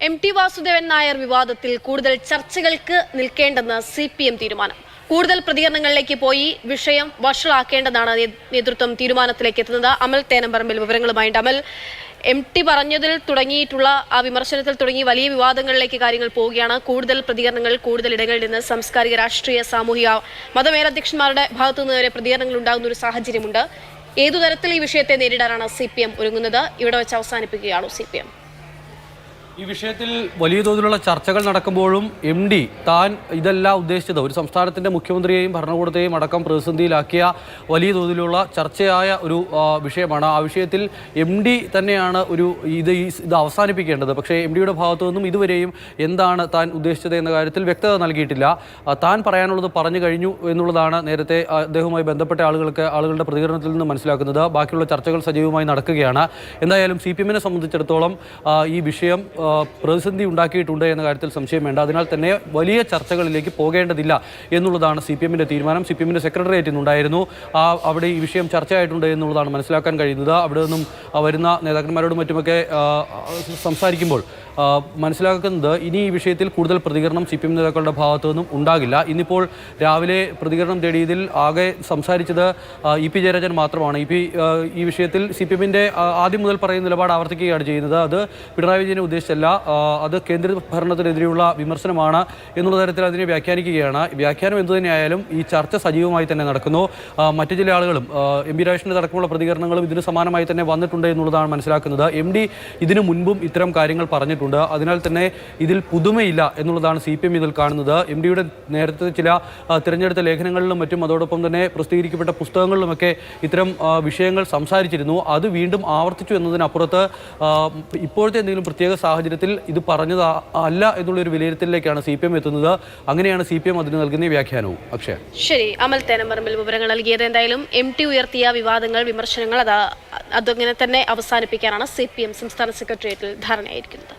എം.ടി. വാസുദേവൻ നായർ വിവാദത്തിൽ കൂടുതൽ ചർച്ചകൾക്ക് നിൽക്കേണ്ടെന്ന് CPM തീരുമാനം. കൂടുതൽ പ്രതികരണങ്ങളിലേക്ക് പോയി വിഷയം വഷളാക്കേണ്ടതാണ് നേതൃത്വം തീരുമാനത്തിലേക്ക് എത്തുന്നത്. അമൽ തേനമ്പറമ്പിൽ വിവരങ്ങളുമായിട്ട്. അമൽ, എം.ടി. പറഞ്ഞതിൽ തുടങ്ങിയിട്ടുള്ള ആ വിമർശനത്തിൽ തുടങ്ങി വലിയ വിവാദങ്ങളിലേക്ക് കാര്യങ്ങൾ പോവുകയാണ്. കൂടുതൽ പ്രതികരണങ്ങൾ കൂടുതൽ ഇടങ്ങളിൽ നിന്ന് സാംസ്കാരിക, രാഷ്ട്രീയ, സാമൂഹിക, മതമേലധ്യക്ഷന്മാരുടെ ഭാഗത്തു നിന്ന് വരെ പ്രതികരണങ്ങൾ ഉണ്ടാകുന്ന ഒരു സാഹചര്യമുണ്ട്. ഏതു തരത്തിൽ ഈ വിഷയത്തെ നേരിടാനാണ് CPM ഒരുങ്ങുന്നത്? ഇവിടെ വെച്ച് അവസാനിപ്പിക്കുകയാണോ CPM? ഈ വിഷയത്തിൽ വലിയ തോതിലുള്ള ചർച്ചകൾ നടക്കുമ്പോഴും MD താൻ ഇതല്ല ഉദ്ദേശിച്ചത്. ഒരു സംസ്ഥാനത്തിൻ്റെ മുഖ്യമന്ത്രിയെയും ഭരണകൂടത്തെയും അടക്കം പ്രതിസന്ധിയിലാക്കിയ വലിയ തോതിലുള്ള ചർച്ചയായ ഒരു വിഷയമാണ്. ആ വിഷയത്തിൽ MD തന്നെയാണ് ഇത് അവസാനിപ്പിക്കേണ്ടത്. പക്ഷേ MDയുടെ ഭാഗത്തു നിന്നും ഇതുവരെയും എന്താണ് താൻ ഉദ്ദേശിച്ചത് എന്ന കാര്യത്തിൽ വ്യക്തത നൽകിയിട്ടില്ല. താൻ പറയാനുള്ളത് പറഞ്ഞു കഴിഞ്ഞു എന്നുള്ളതാണ് നേരത്തെ അദ്ദേഹവുമായി ബന്ധപ്പെട്ട ആളുകളുടെ പ്രതികരണത്തിൽ നിന്ന് മനസ്സിലാക്കുന്നത്. ബാക്കിയുള്ള ചർച്ചകൾ സജീവമായി നടക്കുകയാണ്. എന്തായാലും CPM-നെ സംബന്ധിച്ചിടത്തോളം ഈ വിഷയം പ്രതിസന്ധി ഉണ്ടാക്കിയിട്ടുണ്ട് എന്ന കാര്യത്തിൽ സംശയം വേണ്ട. അതിനാൽ തന്നെ വലിയ ചർച്ചകളിലേക്ക് പോകേണ്ടതില്ല എന്നുള്ളതാണ് CPM-ന്റെ തീരുമാനം. CPM-ന്റെ സെക്രട്ടേറിയറ്റിൽ നിന്നുണ്ടായിരുന്നു. അവിടെ ഈ വിഷയം ചർച്ചയായിട്ടുണ്ട് എന്നുള്ളതാണ് മനസ്സിലാക്കാൻ കഴിയുന്നത്. അവിടെ നിന്നും വരുന്ന നേതാക്കന്മാരോടും മറ്റുമൊക്കെ സംസാരിക്കുമ്പോൾ മനസ്സിലാക്കുന്നത് ഇനി ഈ വിഷയത്തിൽ കൂടുതൽ പ്രതികരണം CPM നേതാക്കളുടെ ഭാഗത്തു നിന്നും ഉണ്ടാകില്ല. ഇന്നിപ്പോൾ രാവിലെ പ്രതികരണം തേടിയതിൽ ആകെ സംസാരിച്ചത് EP ജയരാജൻ മാത്രമാണ്. ഈ വിഷയത്തിൽ CPM-ന്റെ ആദ്യം മുതൽ പറയുന്ന നിലപാട് ആവർത്തിക്കുകയാണ് ചെയ്യുന്നത്. അത് പിണറായി വിജയനെ ഉദ്ദേശിച്ചല്ല, അത് കേന്ദ്ര ഭരണത്തിനെതിരെയുള്ള വിമർശനമാണ് എന്നുള്ള തരത്തിൽ അതിനെ വ്യാഖ്യാനിക്കുകയാണ്. വ്യാഖ്യാനം എന്തുതന്നെയായാലും ഈ ചർച്ച സജീവമായി തന്നെ നടക്കുന്നു. മറ്റു ചില ആളുകളും MP രാജേഷിൻ്റെ അടക്കമുള്ള പ്രതികരണങ്ങളും ഇതിന് സമാനമായി തന്നെ വന്നിട്ടുണ്ട് എന്നുള്ളതാണ് മനസ്സിലാക്കുന്നത്. MD ഇതിനു മുൻപും ഇത്തരം കാര്യങ്ങൾ പറഞ്ഞിട്ടുണ്ട്. അതിനാൽ തന്നെ ഇതിൽ പുതുമയില്ല എന്നുള്ളതാണ് CPM ഇതിൽ കാണുന്നത്. MDയുടെ നേരത്തെ ചില തിരഞ്ഞെടുത്ത ലേഖനങ്ങളിലും മറ്റും അതോടൊപ്പം തന്നെ പ്രസിദ്ധീകരിക്കപ്പെട്ട പുസ്തകങ്ങളിലുമൊക്കെ ഇത്തരം വിഷയങ്ങൾ സംസാരിച്ചിരുന്നു. അത് വീണ്ടും ആവർത്തിച്ചു എന്നതിനപ്പുറത്ത് ഇപ്പോഴത്തെ എന്തെങ്കിലും പ്രത്യേക സാഹചര്യത്തിൽ ഇത് പറഞ്ഞത് അല്ല എന്നുള്ളൊരു വിലയിരുത്തലിലേക്കാണ് CPM എത്തുന്നത്. അങ്ങനെയാണ് CPM അതിന് നൽകുന്ന വ്യാഖ്യാനവും. അക്ഷയ. ശരി, അമൽ തേനമ്പറമ്പിൽ വിവരങ്ങൾ നൽകിയത്. എന്തായാലും MT ഉയർത്തിയ വിവാദങ്ങൾ, വിമർശനങ്ങൾ അതങ്ങനെ തന്നെ അവസാനിപ്പിക്കാനാണ് CPM സംസ്ഥാന സെക്രട്ടേറിയറ്റിൽ ധാരണയായിരിക്കുന്നത്.